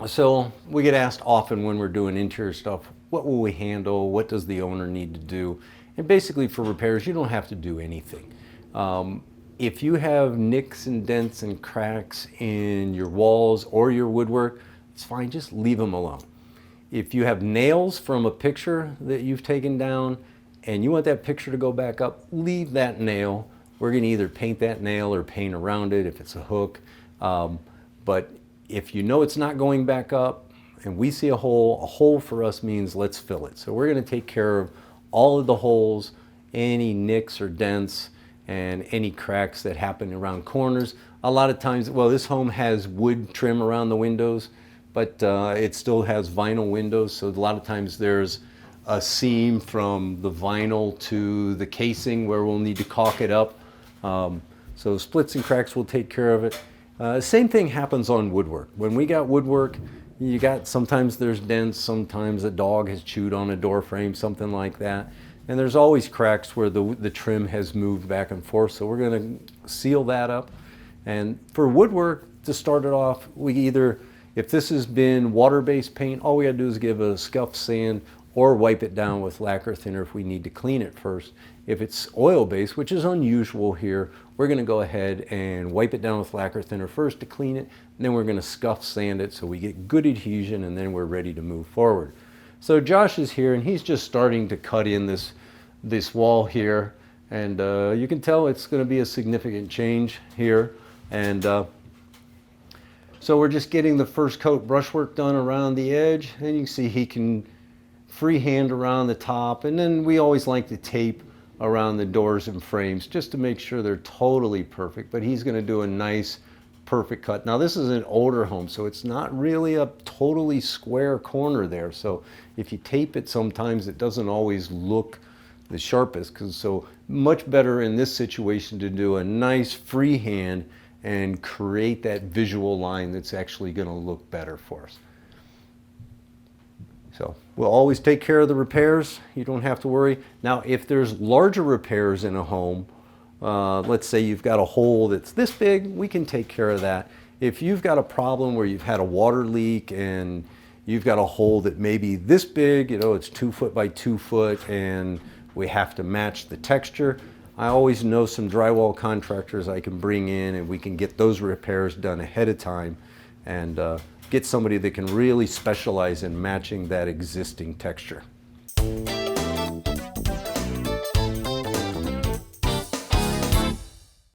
So we get asked often when we're doing interior stuff, what will we handle? What does the owner need to do? And basically for repairs, you don't have to do anything. If you have nicks and dents and cracks in your walls or your woodwork, it's fine, just leave them alone. If you have nails from a picture that you've taken down and you want that picture to go back up, leave that nail. We're gonna either paint that nail or paint around it if it's a hook. But if you know it's not going back up and we see a hole for us means let's fill it. So we're gonna take care of all of the holes, any nicks or dents, and any cracks that happen around corners. A lot of times, well, this home has wood trim around the windows, but it still has vinyl windows. So a lot of times there's a seam from the vinyl to the casing where we'll need to caulk it up. So splits and cracks will take care of it. Same thing happens on woodwork. When we got woodwork, sometimes there's dents, sometimes a dog has chewed on a door frame, something like that. And there's always cracks where the trim has moved back and forth. So we're gonna seal that up. And for woodwork, to start it off, if this has been water-based paint, all we gotta do is give it a scuff sand or wipe it down with lacquer thinner if we need to clean it first. If it's oil-based, which is unusual here, we're gonna go ahead and wipe it down with lacquer thinner first to clean it, and then we're gonna scuff sand it so we get good adhesion, and then we're ready to move forward. So Josh is here, and he's just starting to cut in this wall here, and you can tell it's gonna be a significant change here. And so we're just getting the first coat brushwork done around the edge, and you can see he can freehand around the top, and then we always like to tape around the doors and frames just to make sure they're totally perfect, but he's gonna do a nice perfect cut. Now this is an older home, so it's not really a totally square corner there, so if you tape it sometimes it doesn't always look the sharpest, so much better in this situation to do a nice freehand and create that visual line that's actually gonna look better for us. So we'll always take care of the repairs. You don't have to worry. Now, if there's larger repairs in a home, let's say you've got a hole that's this big, we can take care of that. If you've got a problem where you've had a water leak and you've got a hole that may be this big, it's 2 foot by 2 foot, and we have to match the texture, I always know some drywall contractors I can bring in, and we can get those repairs done ahead of time and get somebody that can really specialize in matching that existing texture.